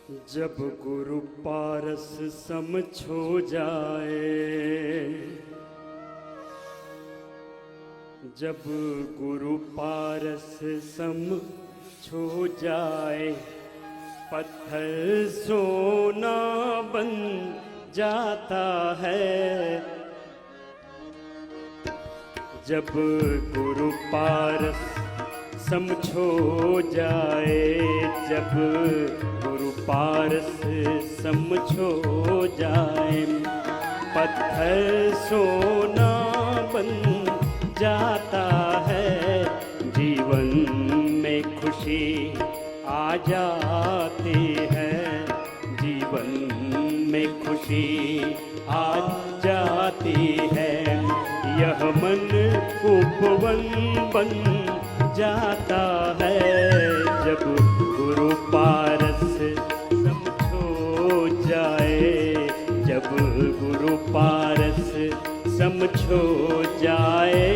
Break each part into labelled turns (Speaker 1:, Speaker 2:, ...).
Speaker 1: जब गुरु पारस समझो जाए, जब गुरु पारस समझो जाए, पत्थर सोना बन जाता है। जब गुरु पारस समझो जाए, जब गुरु पारस समझो जाए, पत्थर सोना बन जाता है। जीवन में खुशी आ जाती है, जीवन में खुशी आ जाती है। यह मन उपवन बन जाता है। जब गुरु पारस समझो जाए, जब गुरु पारस समझो जाए।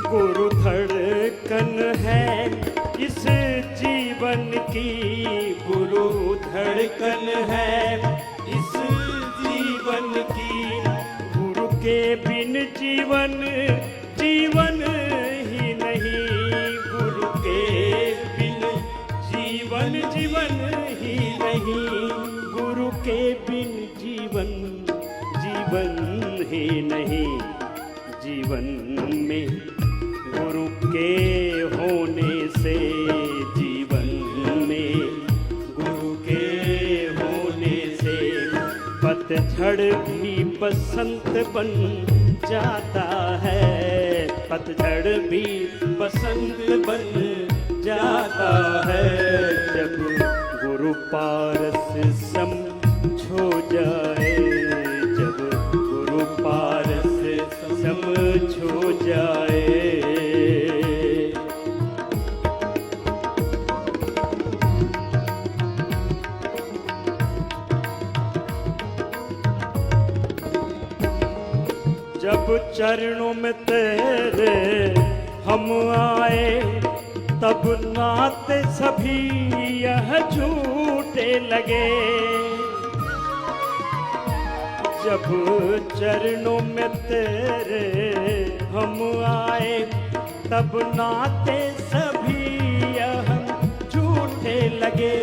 Speaker 1: गुरु धड़कन है इस जीवन की, गुरु धड़कन है इस जीवन की। गुरु के बिन जीवन जीवन ही नहीं, गुरु के बिन जीवन जीवन ही नहीं। गुरु के बिन जीवन जीवन ही नहीं। जीवन में गुरु के होने से, जीवन में गुरु के होने से, पतझड़ भी बसंत बन जाता है। पतझड़ भी बसंत बन जाता है। जब गुरु पारस समझो जाए, जब गुरु पारस समझो जाए। जब चरणों में तेरे हम आए, तब नाते सभी यह झूठे लगे। जब चरणों में तेरे हम आए, तब नाते सभी यह झूठे लगे।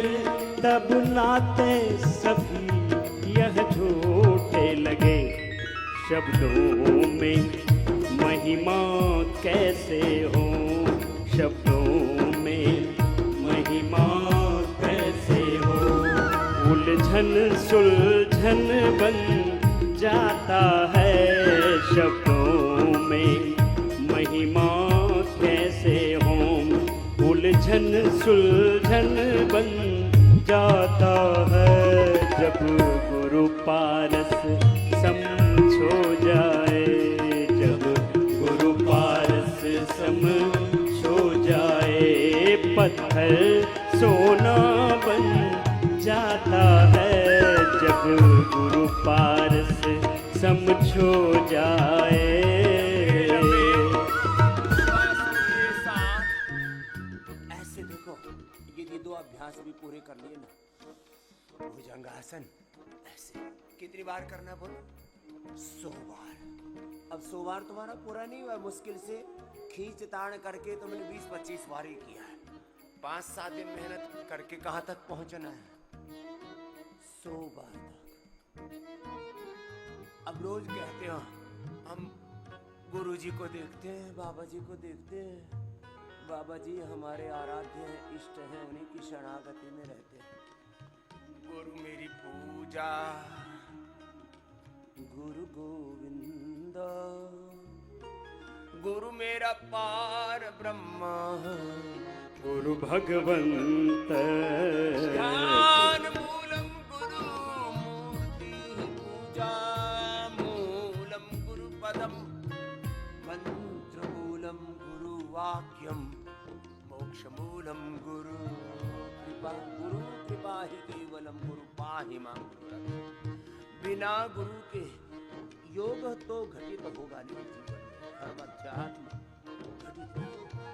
Speaker 1: तब नाते सभी यह झूठे लगे। शब्दों में महिमा कैसे हो, शब्दों में महिमा कैसे हो। उलझन सुलझन बन जाता है। शब्दों में महिमा कैसे हो, उलझन सुलझन बन जाता है। जब गुरु पारस समझो जाए, जब गुरु पारस समझो जाए, पत्थर सोना बन जाता है। जब गुरु पारस समझो जाए।
Speaker 2: ऐसे देखो, ये दो अभ्यास भी पूरे कर लिए ना। भुजंगासन ऐसे कितनी बार करना बोलो? 100 बार। अब 100 बार तुम्हारा पूरा नहीं हुआ, मुश्किल से खींच ताड़ करके तुमने 20-25 बार ही किया है। 5-7 दिन मेहनत करके कहाँ तक पहुंचना है? 100 बार तक। अब रोज कहते हो हम गुरु जी को देखते हैं, बाबा जी को देखते हैं। बाबा जी हमारे आराध्य हैं, इष्ट हैं, उन्हीं की शरणागति में रहते हैं। गुरु मेरी पूजा, गुरु गोविंद, गुरु मेरा पार ब्रह्म,
Speaker 1: गुरु भगवंत।
Speaker 2: ज्ञान मूलम गुरु मूर्ति पूजा, मूलम गुरु पदम, मंत्र मूलम गुरु वाक्यम, मोक्ष मूलम गुरु कृपा, गुरु कृपा ही केवलम, गुरु पाहि महिमा गुरु रखी। बिना गुरु के योग तो घटित होगा नहीं जीवन में, धर्म अध्यात्म घटित होगा।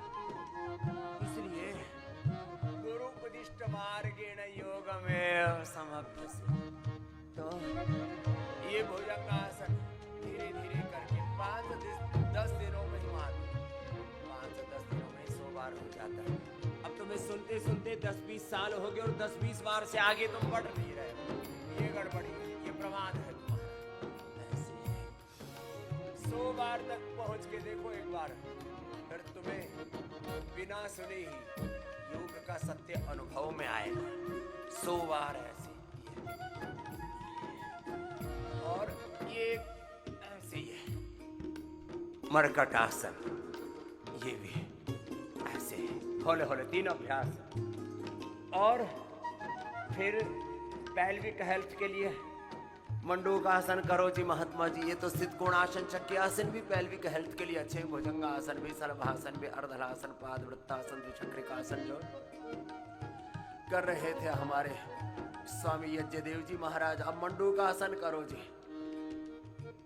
Speaker 2: इसलिए गुरु उपदिष्ट मार्गेण योग में समभ्यसे। तो ये भुजंगासन धीरे धीरे करके 5-10 दिनों में ही मार 5-10 दिनों में 100 बार हो जाता है। अब तुम्हें सुनते सुनते 10-20 साल हो गए और 10-20 बार से आगे तुम बढ़ नहीं रहे हो। ये गड़बड़ी, ये प्रमाद है तुम्हारा। ऐसे 100 बार तक पहुंच के देखो एक बार, फिर तुम्हें बिना सुने ही योग का सत्य अनुभव में आएगा। 100 बार ऐसे। और ये ऐसे ही है मरकट आसन, ये भी ऐसे हौले हौले 3 अभ्यास। और फिर पैल्विक हेल्थ के लिए मंडूक आसन करो जी महात्मा जी। ये तो सिद्ध कोणासन चक्की आसन भी पैल्विक हेल्थ के लिए अच्छे। भुजंगासन भी, सलभासन भी, अर्धलासन, पाद वृत्तासन, द्विचक्रिकासन जो कर रहे थे हमारे स्वामी यज्ञदेव जी महाराज। अब मंडूक आसन करो जी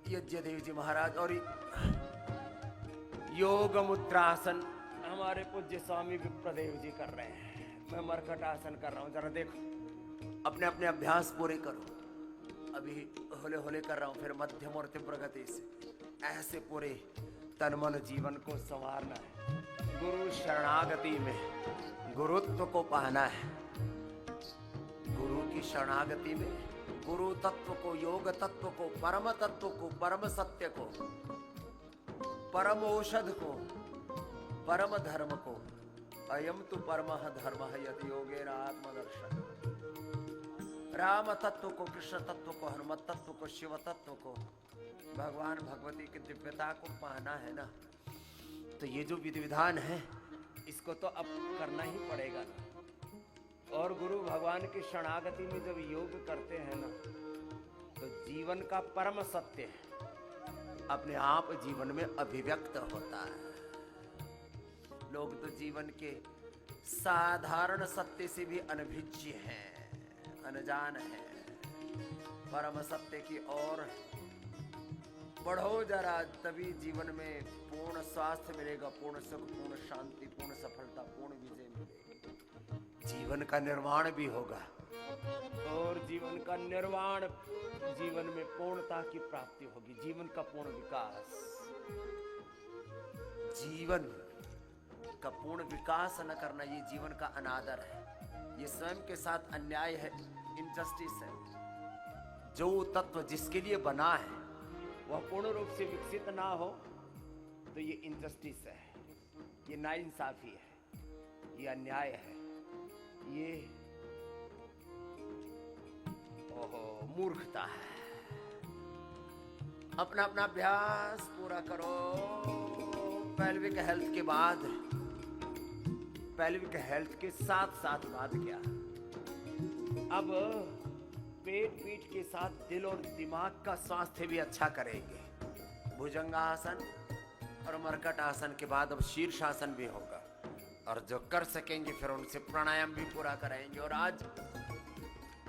Speaker 2: यज्ञदेव जी महाराज। और योग मुद्रासन हमारे पूज्य स्वामी विप्रदेव जी कर रहे हैं। मैं मरकट आसन कर रहा हूँ, जरा देखो, अपने अपने अभ्यास पूरे करो। अभी होले होले कर रहा हूँ, फिर मध्यम और तीव्र गति से ऐसे पूरे तन मन जीवन को संवारना है। गुरु शरणागति में गुरुत्व को पाना है। गुरु की शरणागति में गुरु तत्व को, योग तत्व को, परम तत्व को, परम सत्य को, परम औषध को, परम धर्म को। अयम तु परमः धर्मः यदि योगेन आत्मदर्शन। राम तत्व को, कृष्ण तत्व को, हनुमत तत्व को, शिव तत्व को, भगवान भगवती की दिव्यता को पाना है ना। तो ये जो विधि विधान है इसको तो अब करना ही पड़ेगा ना। और गुरु भगवान की शरणागति में जब योग करते हैं ना, तो जीवन का परम सत्य अपने आप जीवन में अभिव्यक्त होता है। लोग तो जीवन के साधारण सत्य से भी अनभिज्ञ हैं, अनजान है। परम सत्य की ओर बढ़ो जरा, तभी जीवन में पूर्ण स्वास्थ्य मिलेगा, पूर्ण सुख, पूर्ण शांति, पूर्ण सफलता, पूर्ण विजय मिलेगी। जीवन का निर्माण भी होगा और जीवन का निर्माण, जीवन में पूर्णता की प्राप्ति होगी, जीवन का पूर्ण विकास। जीवन का पूर्ण विकास न करना ये जीवन का अनादर है, ये स्वयं के साथ अन्याय है, इनजस्टिस है। जो तत्व जिसके लिए बना है वह पूर्ण रूप से विकसित ना हो तो ये इनजस्टिस है, ये नाइंसाफी है, ये अन्याय है, ये मूर्खता है। अपना अपना अभ्यास पूरा करो। पैल्विक हेल्थ के बाद, पैल्विक हेल्थ के साथ साथ बाद क्या, अब पेट पीठ के साथ दिल और दिमाग का स्वास्थ्य भी अच्छा करेंगे। भुजंगासन और मरकट आसन के बाद अब शीर्षासन भी होगा, और जो कर सकेंगे फिर उनसे प्राणायाम भी पूरा कराएंगे। और आज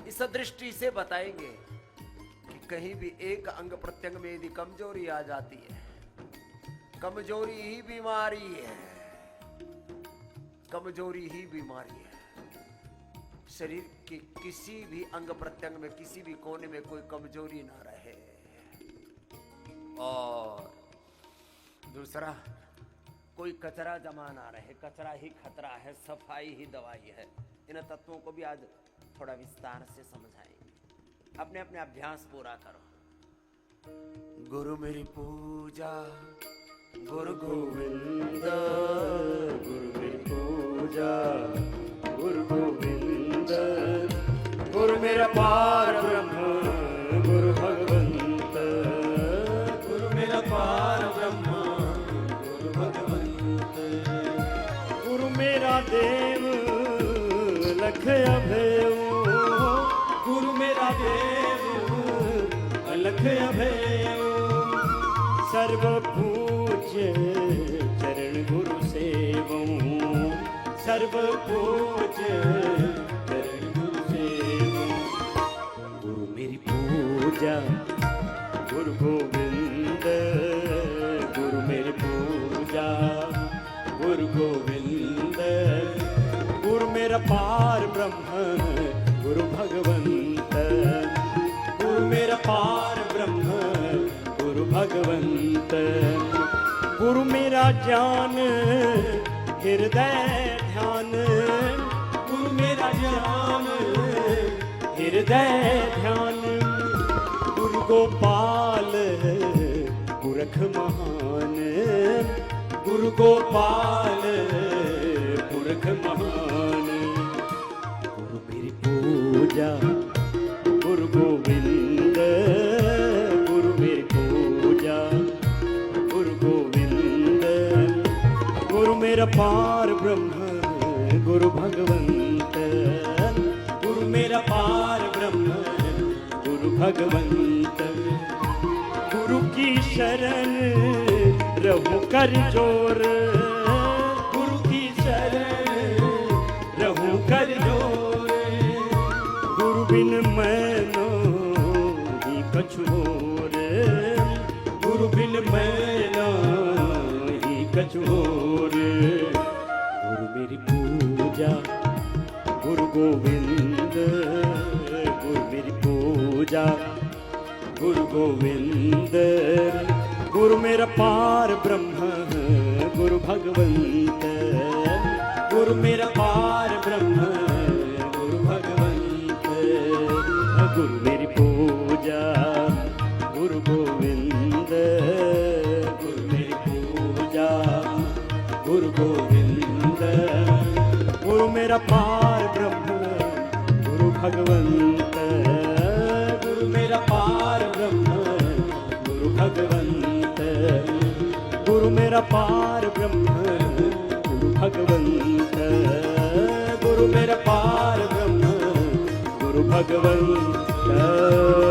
Speaker 2: इस दृष्टि से बताएंगे कि कहीं भी एक अंग प्रत्यंग में यदि कमजोरी आ जाती है, कमजोरी ही बीमारी है, कमजोरी ही बीमारी है। शरीर के किसी भी अंग प्रत्यंग में, किसी भी कोने में कोई कमजोरी ना रहे। और दूसरा, कोई कचरा जमा ना रहे, कचरा ही खतरा है, सफाई ही दवाई है। इन तत्वों को भी आज थोड़ा विस्तार से समझाएंगे। अपने अपने अभ्यास पूरा करो। गुरु मेरी पूजा, गुरु गोविंद,
Speaker 1: गुरु मेरी पूजा, गुरु गोविंद, गुरु मेरा पार ब्रह्म, गुरु भगवंत, गुरु मेरा पार ब्रह्म, गुरु भगवंत, गुरु मेरा देव लख अभय, गुरु मेरा देव लख अभय, सर्व पूज्य चरण गुरु सेवऊं, सर्व पूज्य चरण गुरु सेवऊं। पूजा गुरु गोविंद गुरु मेरी पूजा गुरु गोविंद गुरु मेरा पार ब्रह्म गुरु भगवंत गुरु मेरा पार ब्रह्म गुरु भगवंत गुरु मेरा ज्ञान हृदय ध्यान गुरु मेरा ज्ञान हृदय ध्यान गुरु गोपाल पुरख महान गुरु गोपाल पुरख महान गुरु मेरी पूजा गुरु गोविंद गुरु मेरी पूजा गुरु गोविंद गुरु मेरा पार ब्रह्म गुरु भगवंत गुरु मेरा पार ब्रह्म गुरु भगवंत गुरु की शरण रहूं कर जोर गुरु की शरण रहूं कर जोर गुरु बिन मैनो ही कछु और गुरु बिन मैनो ही कछु और गुरु मेरी पूजा गुरु गोविंद गुरु मेरी पूजा गुरु गोविंद गुरु मेरा पार ब्रह्म गुरु भगवंत गुरु मेरा पार ब्रह्म गुरु भगवंत गुरु मेरी पूजा गुरु गोविंद गुरु मेरी पूजा गुरु गोविंद गुरु मेरा पार ब्रह्म गुरु भगवंत गुरु मेरा पार ब्रह्म गुरु भगवंत गुरु मेरा पार ब्रह्म गुरु भगवंत गुरु मेरा पार ब्रह्म गुरु भगवंत